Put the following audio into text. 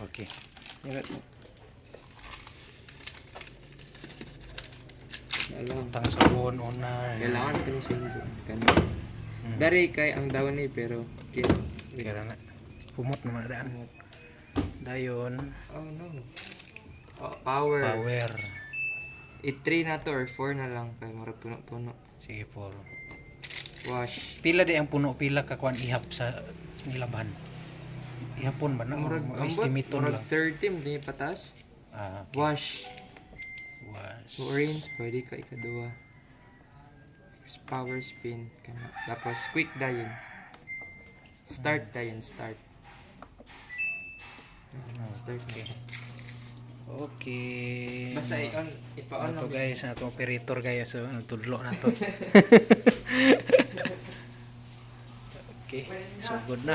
Okay. Utang sabon una. Kailangan pa ni sundo. Dari kay ang daw ni pero Kira na. Pumot naman daan. Dayon. Oh no. Oh, power. Power. 3 na to or 4 na lang kay mura puno-puno. Sige, 4. Wash. Pila di ang puno, pila ka kuan ihap sa nilaban. Ihapon ba na? Murag Estimate lang. 30 mo din patas. Okay. Wash. Was. Orange, pwede ka ikaduwa. Power spin. Tapos quick dayon. Start dayon, start. Start na. Okay. Basta ipa-on Ito lang. guys, na itong operator guys, so tudlo na to. Okay, so good na.